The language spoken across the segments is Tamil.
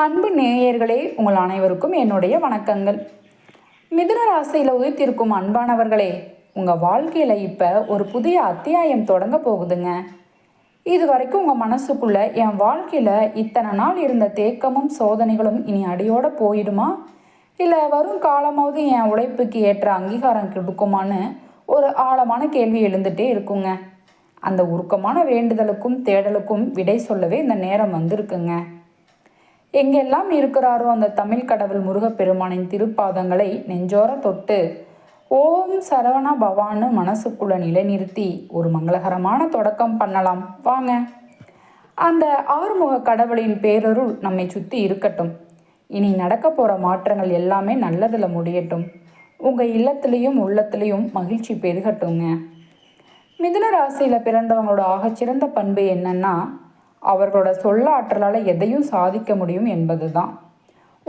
அன்பு நேயர்களே, உங்கள் அனைவருக்கும் என்னுடைய வணக்கங்கள். மிதுன ராசியில் உதித்திருக்கும் அன்பானவர்களே, உங்கள் வாழ்க்கையில் இப்போ ஒரு புதிய அத்தியாயம் தொடங்க போகுதுங்க. இது வரைக்கும் உங்கள் மனசுக்குள்ள என் வாழ்க்கையில் இத்தனை நாள் இருந்த தேக்கமும் சோதனைகளும் இனி அடியோடு போயிடுமா, இல்லை வரும் காலமாவது என் உழைப்புக்கு ஏற்ற அங்கீகாரம் கொடுக்குமான்னு ஒரு ஆழமான கேள்வி எழுந்துகிட்டே இருக்குங்க. அந்த உருக்கமான வேண்டுதலுக்கும் தேடலுக்கும் விடை சொல்லவே இந்த நேரம் வந்திருக்குங்க. எங்கெல்லாம் இருக்கிறாரோ அந்த தமிழ் கடவுள் முருகப்பெருமானின் திருப்பாதங்களை நெஞ்சோர தொட்டு ஓம் சரவண பவான்னு மனசுக்குள்ள நிலைநிறுத்தி ஒரு மங்களகரமான தொடக்கம் பண்ணலாம் வாங்க. அந்த ஆறுமுக கடவுளின் பேரருள் நம்மை சுற்றி இருக்கட்டும். இனி நடக்க போகிற மாற்றங்கள் எல்லாமே நல்லதில் முடியட்டும். உங்கள் இல்லத்துலேயும் உள்ளத்துலேயும் மகிழ்ச்சி பெருகட்டுங்க. மிதுன ராசியில் பிறந்தவங்களோட ஆகச்சிறந்த பண்பு என்னன்னா, அவர்களோட சொல்லாற்றலால் எதையும் சாதிக்க முடியும் என்பது தான்.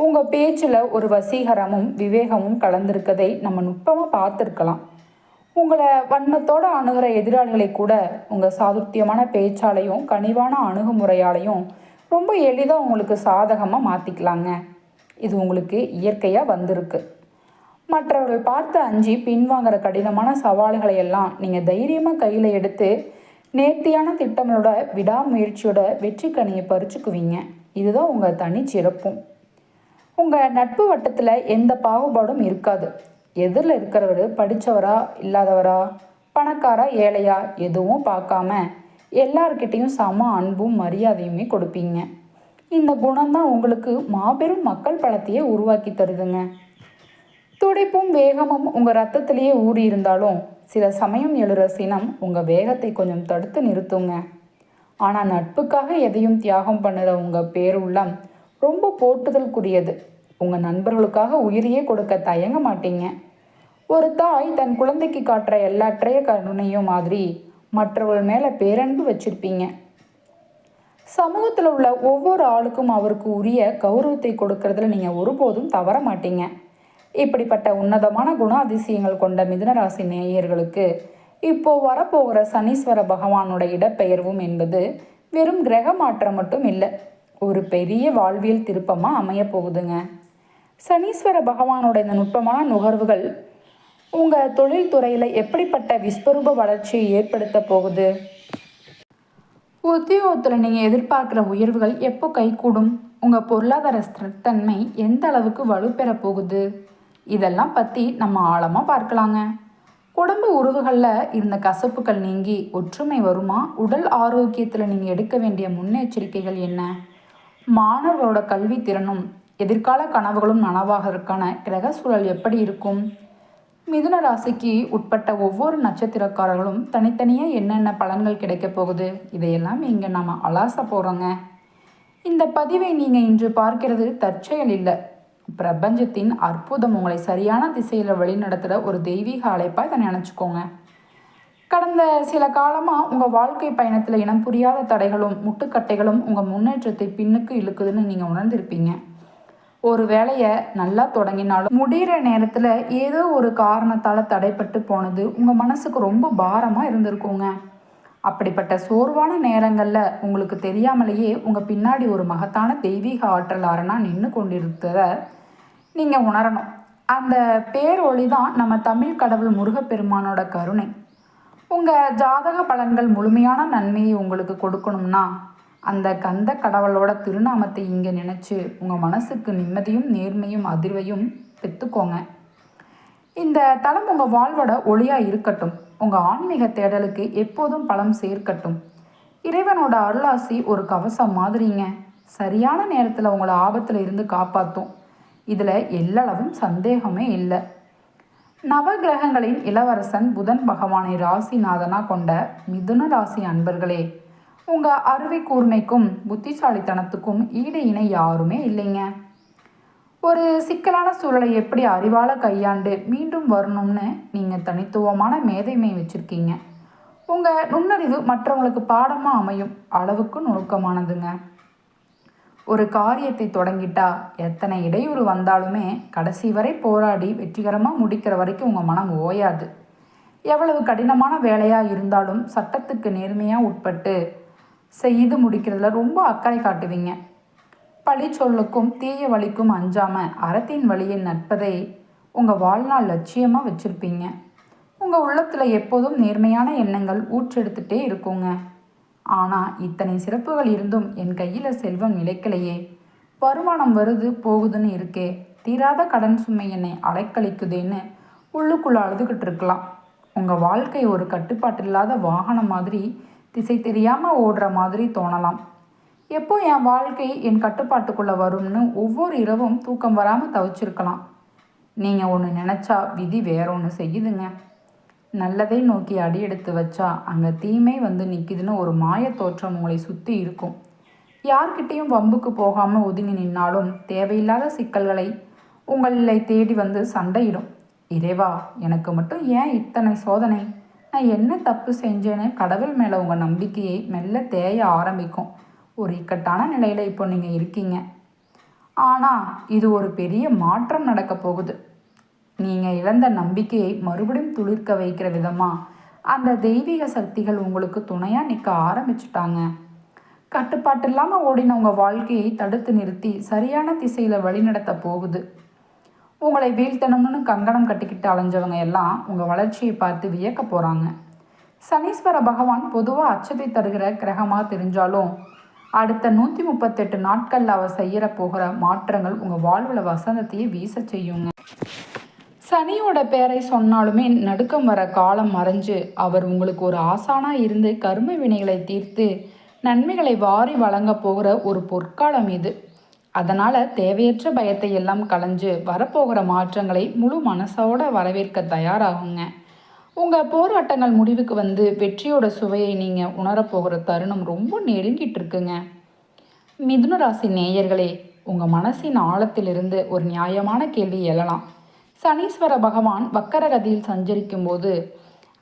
உங்கள் பேச்சில் ஒரு வசீகரமும் விவேகமும் கலந்திருக்கதை நம்ம நுட்பமாக பார்த்துருக்கலாம். உங்களை வன்மத்தோடு அணுகிற எதிராளிகளை கூட உங்கள் சாதுர்த்தியமான பேச்சாலையும் கனிவான அணுகுமுறையாலையும் ரொம்ப எளிதாக உங்களுக்கு சாதகமாக மாற்றிக்கலாங்க. இது உங்களுக்கு இயற்கையாக வந்திருக்கு. மற்றவர்கள் பார்த்து அஞ்சி பின்வாங்கிற கடினமான சவால்களை எல்லாம் நீங்கள் தைரியமாக கையில் எடுத்து நேர்த்தியான திட்டங்களோட விடாமுயற்சியோட வெற்றி கனியை பறிச்சுக்குவீங்க. இதுதான் உங்கள் தனி சிறப்பும். உங்கள் நட்பு வட்டத்தில் எந்த பாகுபாடும் இருக்காது. எதிரில் இருக்கிறவர் படித்தவரா இல்லாதவரா, பணக்காரா ஏழையா எதுவும் பார்க்காம எல்லார்கிட்டையும் சம அன்பும் மரியாதையுமே கொடுப்பீங்க. இந்த குணம்தான் உங்களுக்கு மாபெரும் மக்கள் பலத்தையே உருவாக்கி தருதுங்க. துடிப்பும் வேகமும் உங்கள் ரத்தத்திலேயே ஊறி இருந்தாலும் சில சமயம் எழுற சினம் உங்கள் வேகத்தை கொஞ்சம் தடுத்து நிறுத்துங்க. ஆனால் நட்புக்காக எதையும் தியாகம் பண்ணுற உங்கள் பேருள்ளம் ரொம்ப போட்டுதலுக்குரியது. உங்கள் நண்பர்களுக்காக உயிரையே கொடுக்க தயங்க மாட்டீங்க. ஒரு தாய் தன் குழந்தைக்கு காட்டுற எல்லாற்றைய கருணையும் மாதிரி மற்றவர்கள் மேலே பேரன்பு வச்சிருப்பீங்க. சமூகத்தில் உள்ள ஒவ்வொரு ஆளுக்கும் அவருக்கு உரிய கௌரவத்தை கொடுக்கறதுல நீங்கள் ஒருபோதும் தவற மாட்டீங்க. இப்படிப்பட்ட உன்னதமான குணாதிசயங்கள் கொண்ட மிதுனராசி நேயர்களுக்கு இப்போ வரப்போகிற சனீஸ்வர பகவானோட இடப்பெயர்வும் என்பது வெறும் கிரக மாற்றம் மட்டும் இல்லை, ஒரு பெரிய வாழ்வியல் திருப்பமாக அமைய போகுதுங்க. சனீஸ்வர பகவானோட இந்த நுட்பமான நுகர்வுகள் உங்கள் தொழில்துறையில் எப்படிப்பட்ட விஸ்வரூப வளர்ச்சியை ஏற்படுத்த போகுது? உத்தியோகத்தில் நீங்கள் எதிர்பார்க்குற உயர்வுகள் எப்போ கைகூடும்? உங்கள் பொருளாதார ஸ்திரத்தன்மை எந்த அளவுக்கு வலுப்பெற போகுது? இதெல்லாம் பற்றி நம்ம ஆழமாக பார்க்கலாங்க. குடும்ப உறவுகளில் இருந்த கசப்புகள் நீங்கி ஒற்றுமை வருமா? உடல் ஆரோக்கியத்தில் நீங்கள் எடுக்க வேண்டிய முன்னெச்சரிக்கைகள் என்ன? மாணவர்களோட கல்வி திறனும் எதிர்கால கனவுகளும் நனவாகிறதுக்கான கிரக சூழல் எப்படி இருக்கும்? மிதுன ராசிக்கு உட்பட்ட ஒவ்வொரு நட்சத்திரக்காரர்களும் தனித்தனியாக என்னென்ன பலன்கள் கிடைக்க போகுது, இதையெல்லாம் இங்கே நம்ம அலாச போகிறோங்க. இந்த பதிவை நீங்கள் இன்று பார்க்கிறது தற்செயல் இல்லை. பிரபஞ்சத்தின் அற்புதம் உங்களை சரியான திசையில் வழிநடத்துகிற ஒரு தெய்வீக அழைப்பாக இதை நினச்சிக்கோங்க. கடந்த சில காலமாக உங்கள் வாழ்க்கை பயணத்தில் இனம் புரியாத தடைகளும் முட்டுக்கட்டைகளும் உங்கள் முன்னேற்றத்தை பின்னுக்கு இழுக்குதுன்னு நீங்கள் உணர்ந்திருப்பீங்க. ஒரு வேலையை நல்லா தொடங்கினாலும் முடிகிற நேரத்தில் ஏதோ ஒரு காரணத்தால் தடைப்பட்டு போனது உங்கள் மனசுக்கு ரொம்ப பாரமாக இருந்திருக்குங்க. அப்படிப்பட்ட சோர்வான நேரங்களில் உங்களுக்கு தெரியாமலேயே உங்கள் பின்னாடி ஒரு மகத்தான தெய்வீக ஆற்றல் அரணாக நின்று கொண்டிருக்கிறத நீங்கள் உணரணும். அந்த பேரொளி தான் நம்ம தமிழ் கடவுள் முருகப்பெருமானோட கருணை. உங்கள் ஜாதக பலன்கள் முழுமையான நன்மையை உங்களுக்கு கொடுக்கணும்னா அந்த கந்த கடவுளோட திருநாமத்தை இங்கே நினச்சி உங்கள் மனசுக்கு நிம்மதியும் நேர்மையும் அதிர்வையும் பெற்றுக்கோங்க. இந்த தலம் உங்கள் வாழ்வோட ஒளியாக இருக்கட்டும். உங்கள் ஆன்மீக தேடலுக்கு எப்போதும் பலம் சேர்க்கட்டும். இறைவனோட அருளாசி ஒரு கவசம் மாதிரிங்க. சரியான நேரத்தில் உங்களை ஆபத்தில் இருந்து காப்பாற்றும். இதில் எல்லளவும் சந்தேகமே இல்லை. நவகிரகங்களின் இளவரசன் புதன் பகவானை ராசிநாதனாக கொண்ட மிதுன ராசி அன்பர்களே, உங்கள் அறிவை கூர்மைக்கும் புத்திசாலித்தனத்துக்கும் ஈடு இணை யாருமே இல்லைங்க. ஒரு சிக்கலான சூழலை எப்படி அறிவால் கையாண்டு மீண்டும் வரணும்னு நீங்கள் தனித்துவமான மேதைமை வச்சுருக்கீங்க. உங்கள் நுண்ணறிவு மற்றவங்களுக்கு பாடமாக அமையும் அளவுக்கு நுணுக்கமானதுங்க. ஒரு காரியத்தை தொடங்கிட்டா எத்தனை இடையூறு வந்தாலுமே கடைசி வரை போராடி வெற்றிகரமாக முடிக்கிற வரைக்கும் உங்கள் மனம் ஓயாது. எவ்வளவு கடினமான வேலையாக இருந்தாலும் சட்டத்துக்கு நேர்மையாக உட்பட்டு செய்து முடிக்கிறதுல ரொம்ப அக்கறை காட்டுவீங்க. பழி சொல்லுக்கும் தீய வழிக்கும் அஞ்சாமல் அறத்தின் வழியில் நட்பதை உங்கள் வாழ்நாள் லட்சியமாக வச்சுருப்பீங்க. உங்கள் உள்ளத்தில் எப்போதும் நேர்மையான எண்ணங்கள் ஊற்றெடுத்துகிட்டே இருக்குங்க. ஆனால் இத்தனை சிறப்புகள் இருந்தும் என் கையில் செல்வம் நிலைக்கலையே, வருமானம் வருது போகுதுன்னு இருக்கே, தீராத கடன் சுமை என்னை அலைக்கழிக்குதேன்னு உள்ளுக்குள்ளே அழுதுகிட்டு இருக்கலாம். உங்கள் வாழ்க்கை ஒரு கட்டுப்பாட்டில்லாத வாகனம் மாதிரி திசை தெரியாமல் ஓடுற மாதிரி தோணலாம். எப்போ என் வாழ்க்கை என் கட்டுப்பாட்டுக்குள்ளே வரும்னு ஒவ்வொரு இரவும் தூக்கம் வராமல் தவிச்சிருக்கலாம். நீங்கள் ஒன்று நினச்சா விதி வேற ஒன்று செய்யுதுங்க. நல்லதை நோக்கி அடி எடுத்து வச்சா அங்கே தீமை வந்து நிற்கிதுன்னு ஒரு மாய தோற்றம் உங்களை சுற்றி இருக்கும். யார்கிட்டையும் வம்புக்கு போகாமல் ஒதுங்கி நின்னாலும் தேவையில்லாத சிக்கல்களை உங்களை தேடி வந்து சண்டையிடும். இறைவா, எனக்கு மட்டும் ஏன் இத்தனை சோதனை? நான் என்ன தப்பு செஞ்சேன்னு கடவுள் மேலே உங்கள் நம்பிக்கையை மெல்ல தேய ஆரம்பிக்கும். ஒரு இக்கட்டான நிலையில் இப்போ நீங்கள் இருக்கீங்க. ஆனால் இது ஒரு பெரிய மாற்றம் நடக்க போகுது. நீங்கள் இழந்த நம்பிக்கையை மறுபடியும் துளிர்க்க வைக்கிற விதமாக அந்த தெய்வீக சக்திகள் உங்களுக்கு துணையாக நிற்க ஆரம்பிச்சுட்டாங்க. கட்டுப்பாட்டு இல்லாமல் ஓடின உங்கள் வாழ்க்கையை தடுத்து நிறுத்தி சரியான திசையில் வழிநடத்த போகுது. உங்களை வீழ்த்தணும்னு கங்கணம் கட்டிக்கிட்டு அலைஞ்சவங்க எல்லாம் உங்கள் வளர்ச்சியை பார்த்து வியக்க போகிறாங்க. சனீஸ்வர பகவான் பொதுவாக அச்சத்தை தருகிற கிரகமாக தெரிஞ்சாலும் அடுத்த 138 நாட்களில் அவர் செய்கிற போகிற மாற்றங்கள் உங்கள் வாழ்வில் வசந்தத்தையே வீச செய்யுங்க. சனியோட பேரை சொன்னாலுமே நடுக்கம் வர காலம் மறைஞ்சு அவர் உங்களுக்கு ஒரு ஆசானாக இருந்து கர்ம வினைகளை தீர்த்து நன்மைகளை வாரி வழங்க போகிற ஒரு பொற்காலம் இது. அதனால் தேவையற்ற பயத்தை எல்லாம் களைஞ்சு வரப்போகிற மாற்றங்களை முழு மனசோட வரவேற்க தயாராகுங்க. உங்கள் போராட்டங்கள் முடிவுக்கு வந்து வெற்றியோட சுவையை நீங்கள் உணரப்போகிற தருணம் ரொம்ப நெருங்கிட்டு இருக்குங்க. மிதுன ராசி நேயர்களே, உங்கள் மனசின் ஆழத்திலிருந்து ஒரு நியாயமான கேள்வி எழலாம். சனீஸ்வர பகவான் வக்கரகதியில் சஞ்சரிக்கும் போது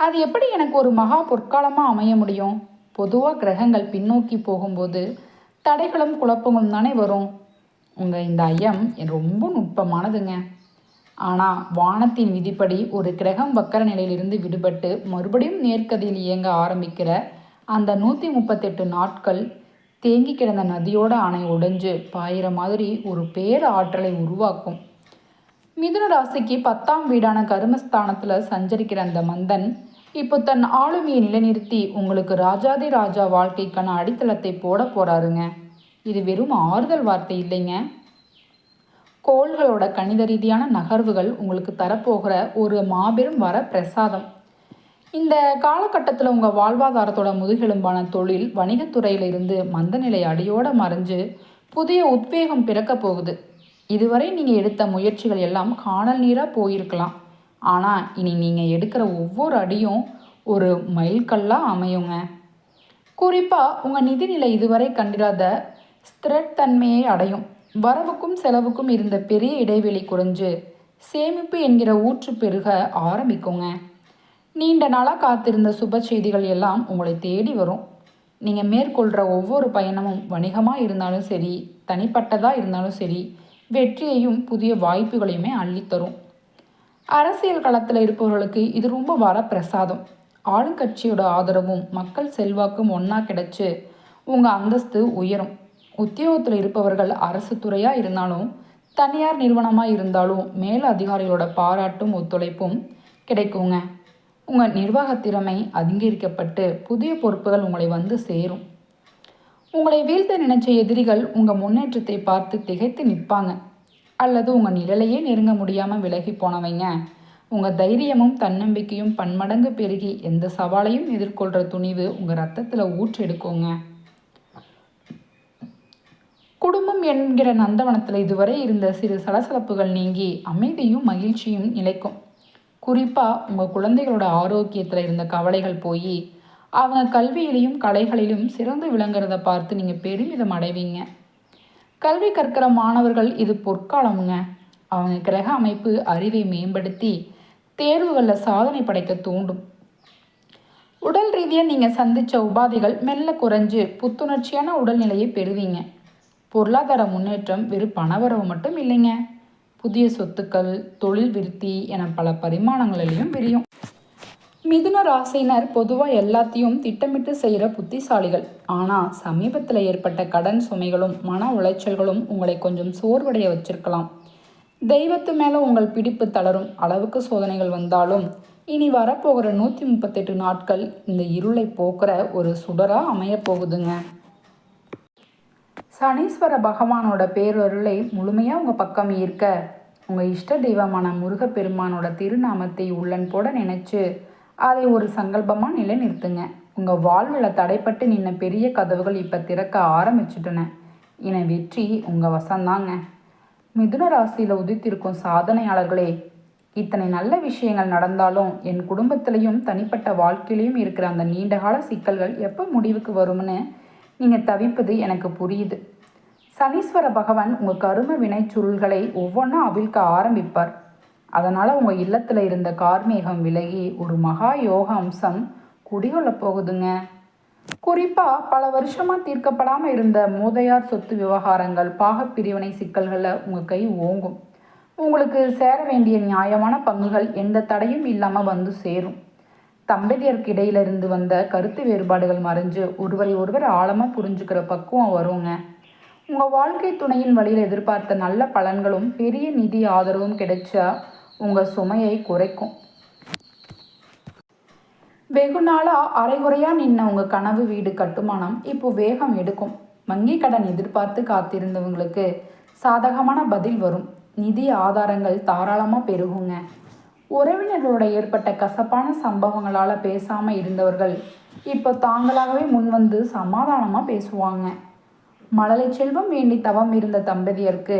அது எப்படி எனக்கு ஒரு மகா பொற்காலமாக அமைய முடியும்? பொதுவாக கிரகங்கள் பின்னோக்கி போகும்போது தடைகளும் குழப்பங்களும் தானே வரும். உங்கள் இந்த ஐயம் ரொம்ப நுட்பமானதுங்க. ஆனால் வானத்தின் விதிப்படி ஒரு கிரகம் வக்கர நிலையிலிருந்து விடுபட்டு மறுபடியும் நேர்கதியில் இயங்க ஆரம்பிக்கிற அந்த 138 நாட்கள் தேங்கி கிடந்த நதியோட அணை உடைஞ்சு பாயிற மாதிரி ஒரு பேர ஆற்றலை உருவாக்கும். மிதுன ராசிக்கு 10ஆம் வீடான கர்மஸ்தானத்தில் சஞ்சரிக்கிற அந்த மந்தன் இப்போ தன் ஆளுமையை நிலைநிறுத்தி உங்களுக்கு ராஜாதி ராஜா வாழ்க்கைக்கான அடித்தளத்தை போட போகிறாருங்க. இது வெறும் ஆறுதல் வார்த்தை இல்லைங்க. கோள்களோட கணித ரீதியான நகர்வுகள் உங்களுக்கு தரப்போகிற ஒரு மாபெரும் வர பிரசாதம். இந்த காலகட்டத்தில் உங்கள் வாழ்வாதாரத்தோட முதுகெலும்பான தொழில் வணிகத்துறையிலிருந்து மந்தநிலை அடியோடு மறைஞ்சு புதிய உத்வேகம் பிறக்க போகுது. இதுவரை நீங்கள் எடுத்த முயற்சிகள் எல்லாம் காணல் நீராக போயிருக்கலாம். ஆனால் இனி நீங்கள் எடுக்கிற ஒவ்வொரு அடியும் ஒரு மைல்கல்லாக அமையுங்க. குறிப்பாக உங்கள் நிதிநிலை இதுவரை கண்டிராத ஸ்திரத்தன்மையை அடையும். வரவுக்கும் செலவுக்கும் இருந்த பெரிய இடைவெளி குறைஞ்சு சேமிப்பு என்கிற ஊற்று பெருக ஆரம்பிக்குங்க. நீண்ட நாளாக காத்திருந்த சுப செய்திகள் எல்லாம் உங்களை தேடி வரும். நீங்கள் மேற்கொள்கிற ஒவ்வொரு பயணமும் வணிகமாக இருந்தாலும் சரி, தனிப்பட்டதாக இருந்தாலும் சரி, வெற்றியையும் புதிய வாய்ப்புகளையுமே அள்ளித்தரும். அரசியல் களத்தில் இருப்பவர்களுக்கு இது ரொம்ப வரப்பிரசாதம். ஆளுங்கட்சியோட ஆதரவும் மக்கள் செல்வாக்கும் ஒன்றா கிடைச்சு உங்கள் அந்தஸ்து உயரும். உத்தியோகத்தில் இருப்பவர்கள் அரசு துறையாக இருந்தாலும் தனியார் நிறுவனமாக இருந்தாலும் மேல் அதிகாரிகளோட பாராட்டும் ஒத்துழைப்பும் கிடைக்குங்க. உங்கள் நிர்வாக திறமை அங்கீகரிக்கப்பட்டு புதிய பொறுப்புகள் உங்களை வந்து சேரும். உங்களை வீழ்த்த நினைச்ச எதிரிகள் உங்கள் முன்னேற்றத்தை பார்த்து திகைத்து நிற்பாங்க. அல்லது உங்கள் நிழலையே நெருங்க முடியாமல் விலகி போனவங்க உங்கள் தைரியமும் தன்னம்பிக்கையும் பன்மடங்கு பெருகி எந்த சவாலையும் எதிர்கொள்கிற துணிவு உங்கள் ரத்தத்தில் ஊற்றெடுக்குங்க. குடும்பம் என்கிற நந்தவனத்தில் இதுவரை இருந்த சிறு சலசலப்புகள் நீங்கி அமைதியும் மகிழ்ச்சியும் நிலைக்கும். குறிப்பாக உங்கள் குழந்தைகளோட ஆரோக்கியத்தில் இருந்த கவலைகள் போய் அவங்க கல்வியிலையும் கலைகளிலும் சிறந்து விளங்குறத பார்த்து நீங்கள் பெருமிதம் அடைவீங்க. கல்வி கற்கிற மாணவர்கள் இது பொற்காலமுங்க. அவங்க கிரக அமைப்பு அறிவை மேம்படுத்தி தேர்வுகளில் சாதனை படைக்க தூண்டும். உடல் ரீதியாக நீங்கள் சந்தித்த உபாதைகள் மெல்ல குறைஞ்சு புத்துணர்ச்சியான உடல்நிலையை பெறுவீங்க. பொருளாதார முன்னேற்றம் வெறும் பணவரவு மட்டும் இல்லைங்க, புதிய சொத்துக்கள், தொழில் விருத்தி என பல பரிமாணங்களிலையும் விரியும். மிதுன ராசினர் பொதுவாக எல்லாத்தையும் திட்டமிட்டு செய்கிற புத்திசாலிகள். ஆனால் சமீபத்தில் ஏற்பட்ட கடன் சுமைகளும் மன உளைச்சல்களும் உங்களை கொஞ்சம் சோர்வடைய வச்சிருக்கலாம். தெய்வத்து மேலே உங்கள் பிடிப்பு தளரும் அளவுக்கு சோதனைகள் வந்தாலும் இனி வரப்போகிற 138 நாட்கள் இந்த இருளை போக்குற ஒரு சுடராக அமையப்போகுதுங்க. சனீஸ்வர பகவானோட பேரருளை முழுமையாக உங்கள் பக்கம் ஈர்க்க உங்கள் இஷ்ட தெய்வமான முருகப்பெருமானோட திருநாமத்தை உள்ளன் போட நினச்சி அதை ஒரு சங்கல்பமாக நிலைநிறுத்துங்க. உங்கள் வாழ்வில் தடைப்பட்டு நின்ன பெரிய கதவுகள் இப்போ திறக்க ஆரம்பிச்சுட்டன. இன வெற்றி உங்கள் வசந்தாங்க. மிதுன ராசியில் உதித்திருக்கும் சாதனையாளர்களே, இத்தனை நல்ல விஷயங்கள் நடந்தாலும் என் குடும்பத்திலையும் தனிப்பட்ட வாழ்க்கையிலையும் இருக்கிற அந்த நீண்டகால சிக்கல்கள் எப்போ முடிவுக்கு வரும்னு நீங்கள் தவிப்பது எனக்கு புரியுது. சனீஸ்வர பகவான் உங்கள் கரும வினை சுருள்களை ஒவ்வொன்றா அவிழ்க்க ஆரம்பிப்பார். அதனால் உங்கள் இல்லத்தில் இருந்த கார்மேகம் விலகி ஒரு மகா யோக அம்சம் குடிகொள்ள போகுதுங்க. குறிப்பாக பல வருஷமாக தீர்க்கப்படாமல் இருந்த மூதையார் சொத்து விவகாரங்கள், பாகப்பிரிவினை சிக்கல்களில் உங்கள் கை ஓங்கும். உங்களுக்கு சேர வேண்டிய நியாயமான பங்குகள் எந்த தடையும் இல்லாமல் வந்து சேரும். தம்பதியருக்கு இடையிலிருந்து வந்த கருத்து வேறுபாடுகள் மறைஞ்சு ஒருவரை ஒருவர் ஆழமாக புரிஞ்சுக்கிற பக்குவம் வருங்க. உங்கள் வாழ்க்கை துணையின் வழியில் எதிர்பார்த்த நல்ல பலன்களும் பெரிய நிதி ஆதரவும் கிடைச்சா உங்கள் சுமையை குறைக்கும். வெகு நாளாக அரைகுறையாக நின்ன உங்கள் கனவு வீடு கட்டுமானம் இப்போ வேகம் எடுக்கும். வங்கி கடன் எதிர்பார்த்து காத்திருந்தவங்களுக்கு சாதகமான பதில் வரும். நிதி ஆதாரங்கள் தாராளமாக பெருகுங்க. உறவினர்களோட ஏற்பட்ட கசப்பான சம்பவங்களால் பேசாமல் இருந்தவர்கள் இப்போ தாங்களாகவே முன்வந்து சமாதானமாக பேசுவாங்க. மழலை செல்வம் வேண்டி தவம் இருந்த தம்பதியருக்கு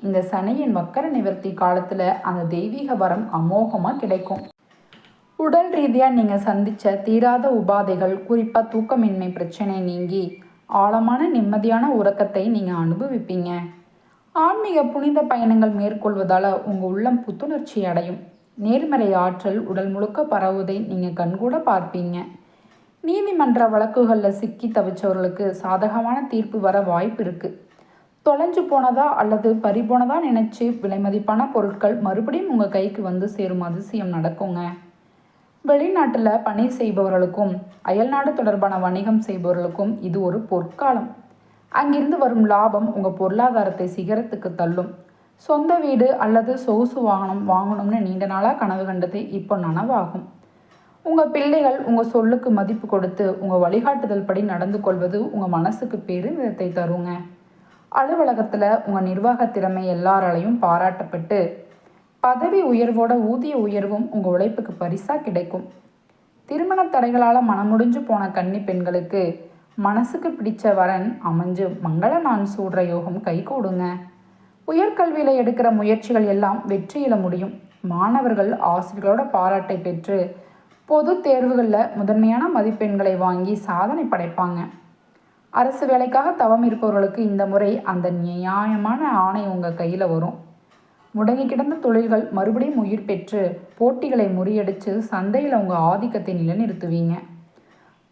இந்த சனியின் வக்கர நிவர்த்தி காலத்தில் அந்த தெய்வீக வரம் அமோகமாக கிடைக்கும். உடல் ரீதியாக நீங்கள் சந்தித்த தீராத உபாதைகள், குறிப்பாக தூக்கமின்மை பிரச்சனை நீங்கி ஆழமான நிம்மதியான உறக்கத்தை நீங்கள் அனுபவிப்பீங்க. ஆன்மீக புனித பயணங்கள் மேற்கொள்வதால் உங்கள் உள்ளம் புத்துணர்ச்சி அடையும். நேர்மறை ஆற்றல் உடல் முழுக்க பரவுவதை நீங்கள் கண்கூட பார்ப்பீங்க. நீதிமன்ற வழக்குகளில் சிக்கி தவிச்சவர்களுக்கு சாதகமான தீர்ப்பு வர வாய்ப்பு இருக்குது. தொலைஞ்சு போனதா அல்லது பறிபோனதா நினச்சி விலைமதிப்பான பொருட்கள் மறுபடியும் உங்கள் கைக்கு வந்து சேரும் அதிசயம் நடக்குங்க. வெளிநாட்டில் பணி செய்பவர்களுக்கும் அயல்நாடு தொடர்பான வணிகம் செய்பவர்களுக்கும் இது ஒரு பொற்காலம். அங்கிருந்து வரும் லாபம் உங்கள் பொருளாதாரத்தை சிகரத்துக்கு தள்ளும். சொந்த வீடு அல்லது சொகுசு வாகனம் வாங்கணும்னு நீண்ட நாளாக கனவு கண்டது இப்போ நனவாகும். உங்கள் பிள்ளைகள் உங்கள் சொல்லுக்கு மதிப்பு கொடுத்து உங்கள் வழிகாட்டுதல் படி நடந்து கொள்வது உங்கள் மனசுக்கு பெருமிதத்தை தருங்க. அலுவலகத்தில் உங்கள் நிர்வாக திறமை எல்லாராலையும் பாராட்டப்பட்டு பதவி உயர்வோட ஊதிய உயர்வும் உங்கள் உழைப்புக்கு பரிசாக கிடைக்கும். திருமண தடைகளால் மனமுடிஞ்சு போன கன்னி பெண்களுக்கு மனசுக்கு பிடிச்ச வரன் அமைஞ்சு மங்கள நான் சூடுற யோகம் கைகூடுங்க. உயர்கல்வியில் எடுக்கிற முயற்சிகள் எல்லாம் வெற்றியில முடியும். மாணவர்கள் ஆசிரியர்களோட பாராட்டை பெற்று பொது தேர்வுகளில் முதன்மையான மதிப்பெண்களை வாங்கி சாதனை படைப்பாங்க. அரசு வேலைக்காக தவம் இருப்பவர்களுக்கு இந்த முறை அந்த நியாயமான ஆணை உங்கள் கையில் வரும். முடங்கி கிடந்த தொழில்கள் மறுபடியும் உயிர் பெற்று போட்டிகளை முறியடித்து சந்தையில் உங்கள் ஆதிக்கத்தை நிலைநிறுத்துவீங்க.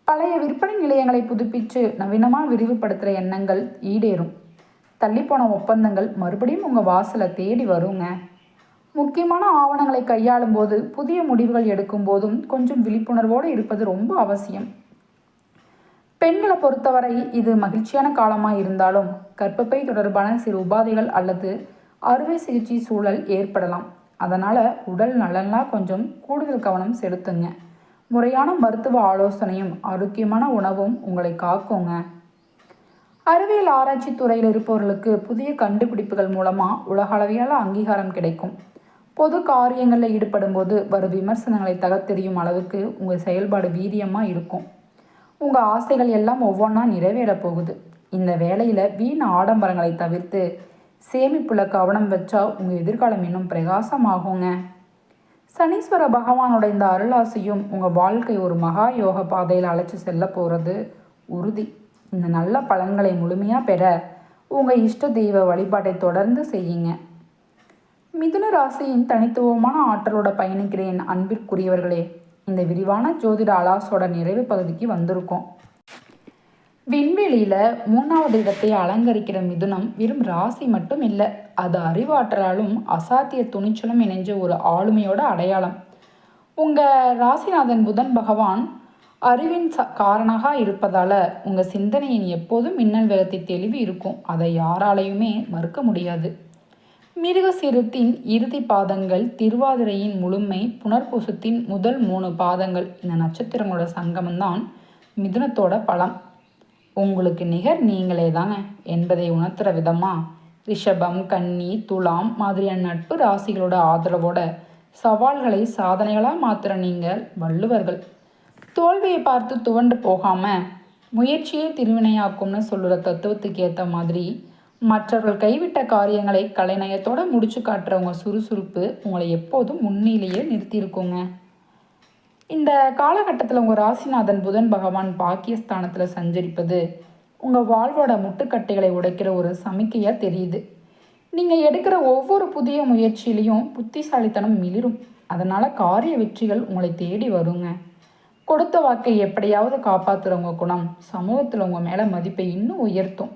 பழைய விற்பனை நிலையங்களை புதுப்பித்து நவீனமாக விரிவுபடுத்துகிற எண்ணங்கள் ஈடேறும். தள்ளிப்போன ஒப்பந்தங்கள் மறுபடியும் உங்கள் வாசலை தேடி வருங்க. முக்கியமான ஆவணங்களை கையாளும் போது, புதிய முடிவுகள் எடுக்கும் போதும் கொஞ்சம் விழிப்புணர்வோடு இருப்பது ரொம்ப அவசியம். பெண்களை பொறுத்தவரை இது மகிழ்ச்சியான காலமாக இருந்தாலும் கர்ப்பப்பை தொடர்பான சிறு உபாதைகள் அல்லது அறுவை சிகிச்சை சூழல் ஏற்படலாம். அதனால் உடல் நலனாக கொஞ்சம் கூடுதல் கவனம் செலுத்துங்க. முறையான மருத்துவ ஆலோசனையும் ஆரோக்கியமான உணவும் உங்களை காக்குங்க. அறிவியல் ஆராய்ச்சி துறையில் இருப்பவர்களுக்கு புதிய கண்டுபிடிப்புகள் மூலமாக உலகளவியல் அங்கீகாரம் கிடைக்கும். பொது காரியங்களில் ஈடுபடும் போது வரும் விமர்சனங்களை தகர்த்தெறியும் அளவுக்கு உங்கள் செயல்பாடு வீரியமாக இருக்கும். உங்கள் ஆசைகள் எல்லாம் ஒவ்வொன்றா நிறைவேறப் போகுது. இந்த வேளையில் வீண் ஆடம்பரங்களை தவிர்த்து சேமிப்புல கவனம் வச்சா உங்கள் எதிர்காலம் இன்னும் பிரகாசமாகுங்க. சனீஸ்வர பகவானோட இந்த அருளாசையும் உங்கள் வாழ்க்கை ஒரு மகா யோக பாதையில் அழைச்சி செல்ல போகிறது உறுதி. இந்த நல்ல பலன்களை முழுமையாக பெற உங்கள் இஷ்ட தெய்வ வழிபாட்டை தொடர்ந்து செய்யுங்க. மிதுன ராசியின் தனித்துவமான ஆற்றலோட பயணிக்கிறேன் அன்பிற்குரியவர்களே. இந்த விரிவான ஜோதிட அலாசோட நிறைவு பகுதிக்கு வந்திருக்கோம். விண்வெளியில் 3வது இடத்தை அலங்கரிக்கிற மிதுனம் வெறும் ராசி மட்டும் இல்லை, அது அறிவாற்றலாலும் அசாத்திய துணிச்சலும் இணைஞ்ச ஒரு ஆளுமையோட அடையாளம். உங்கள் ராசிநாதன் புதன் பகவான் அறிவின் காரணமாக இருப்பதால் உங்கள் சிந்தனையின் எப்போதும் மின்னல் வேகத்தை தெளிவு இருக்கும். அதை யாராலையுமே மறுக்க முடியாது. மிருகசீரத்தின் இறுதி பாதங்கள், திருவாதிரையின் முழுமை, புனர்பூசத்தின் முதல் 3 பாதங்கள், இந்த நட்சத்திரங்களோட சங்கமம்தான் மிதுனத்தோட பலம். உங்களுக்கு நிகர் நீங்களே தாங்க என்பதை உணர்த்துற விதமாக ரிஷபம், கன்னி, துலாம் மாதிரியான நட்பு ராசிகளோட ஆதரவோட சவால்களை சாதனைகளாக மாற்றுற நீங்கள் வள்ளுவர்கள். தோல்வியை பார்த்து துவண்டு போகாமல் முயற்சியே திருவினையாக்கும்னு சொல்லுற தத்துவத்துக்கு ஏற்ற மாதிரி மற்றவர்கள் கைவிட்ட காரியங்களை கலைநயத்தோடு முடிச்சு காட்டுறவங்க சுறுசுறுப்பு உங்களை எப்போதும் முன்னிலேயே நிறுத்தியிருக்குங்க. இந்த காலகட்டத்தில் உங்கள் ராசிநாதன் புதன் பகவான் பாக்கியஸ்தானத்தில் சஞ்சரிப்பது உங்கள் வாழ்வோட முட்டுக்கட்டைகளை உடைக்கிற ஒரு சமிக்கையாக தெரியுது. நீங்கள் எடுக்கிற ஒவ்வொரு புதிய முயற்சியிலையும் புத்திசாலித்தனம் மிளிரும். அதனால் காரிய வெற்றிகள் உங்களை தேடி வருங்க. கொடுத்த வாக்கை எப்படியாவது காப்பாற்றுறவங்க குணம் சமூகத்தில் உங்கள் மேலே மதிப்பை இன்னும் உயர்த்தும்.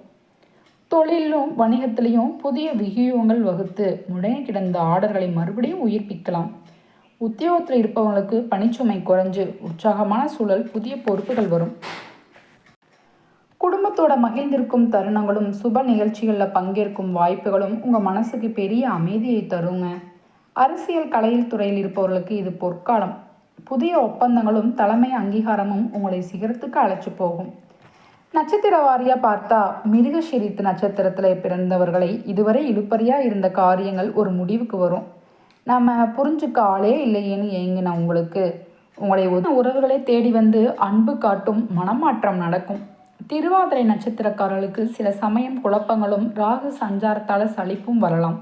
தொழிலும் வணிகத்திலையும் புதிய வியூகங்கள் வகுத்து முடங்கி கிடந்த ஆர்டர்களை மறுபடியும் உயிர்ப்பிக்கலாம். உத்தியோகத்தில் இருப்பவங்களுக்கு பணிச்சுமை குறைஞ்சு உற்சாகமான சூழல், புதிய பொறுப்புகள் வரும். குடும்பத்தோட மகிழ்ந்திருக்கும் தருணங்களும் சுப நிகழ்ச்சிகளில் பங்கேற்கும் வாய்ப்புகளும் உங்கள் மனசுக்கு பெரிய அமைதியை தருங்க. அரசியல் கலையில் துறையில் இருப்பவர்களுக்கு இது பொற்காலம். புதிய ஒப்பந்தங்களும் தலைமை அங்கீகாரமும் உங்களை சிகரத்துக்கு அழைச்சி போகும். நட்சத்திர வாரியாக பார்த்தா மிருகஷிரித்து நட்சத்திரத்தில் பிறந்தவர்களை இதுவரை இழுப்பறியாக இருந்த காரியங்கள் ஒரு முடிவுக்கு வரும். நம்ம புரிஞ்சுக்க ஆளே இல்லையேன்னு ஏங்கின உங்களுக்கு உங்களை உறவுகளை தேடி வந்து அன்பு காட்டும் மனமாற்றம் நடக்கும். திருவாதிரை நட்சத்திரக்காரர்களுக்கு சில சமயம் குழப்பங்களும் ராகு சஞ்சாரத்தால் சலிப்பும் வரலாம்.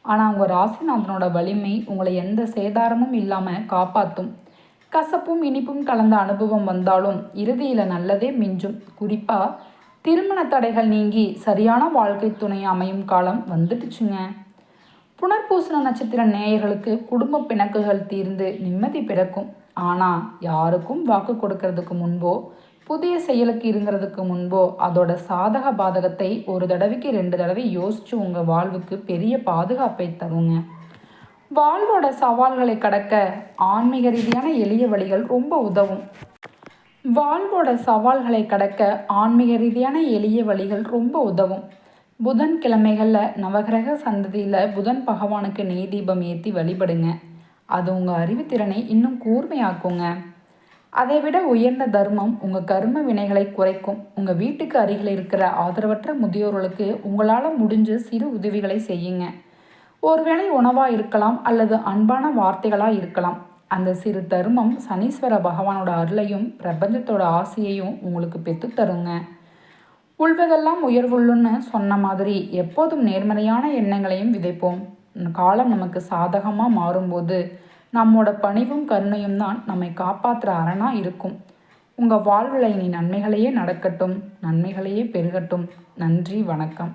ஆனால் உங்கள் ராசிநாதனோட வலிமை உங்களை எந்த சேதாரமும் இல்லாமல் காப்பாற்றும். கசப்பும் இனிப்பும் கலந்த அனுபவம் வந்தாலும் இறுதியில் நல்லதே மிஞ்சும். குறிப்பாக திருமண தடைகள் நீங்கி சரியான வாழ்க்கை துணை அமையும் காலம் வந்துடுச்சுங்க. புனர்பூசண நட்சத்திர நேயர்களுக்கு குடும்ப பிணக்குகள் தீர்ந்து நிம்மதி பிறக்கும். ஆனால் யாருக்கும் வாக்கு கொடுக்கறதுக்கு முன்போ புதிய செயலுக்கு இருங்கிறதுக்கு முன்போ அதோட சாதக பாதகத்தை ஒரு தடவைக்கு 2 தடவை யோசித்து உங்கள் வாழ்வுக்கு பெரிய பாதுகாப்பை தருங்க. வாழ்வோட சவால்களை கடக்க ஆன்மீக ரீதியான எளிய வழிகள் ரொம்ப உதவும். புதன்கிழமைகளில் நவகிரக சந்ததியில் புதன் பகவானுக்கு நெய் தீபம் ஏற்றி வழிபடுங்க. அது உங்கள் அறிவுத்திறனை இன்னும் கூர்மையாக்குங்க. அதைவிட உயர்ந்த தர்மம் உங்கள் கர்ம வினைகளை குறைக்கும். உங்கள் வீட்டுக்கு அருகில் இருக்கிற ஆதரவற்ற முதியோர்களுக்கு உங்களால் முடிஞ்ச சிறு உதவிகளை செய்யுங்க. ஒருவேளை உணவாக இருக்கலாம் அல்லது அன்பான வார்த்தைகளாக இருக்கலாம். அந்த சிறு தர்மம் சனீஸ்வர பகவானோட அருளையும் பிரபஞ்சத்தோட ஆசையையும் உங்களுக்கு பெற்றுத்தருங்க. உள்வதெல்லாம் உயர்வுள்ளுன்னு சொன்ன மாதிரி எப்போதும் நேர்மறையான எண்ணங்களையும் விதைப்போம். காலம் நமக்கு சாதகமாக மாறும்போது நம்மோட பணிவும் கருணையும் தான் நம்மை காப்பாற்றுற அரணாக இருக்கும். உங்கள் வாழ்வில் இனி நன்மைகளையே நடக்கட்டும், நன்மைகளையே பெருகட்டும். நன்றி, வணக்கம்.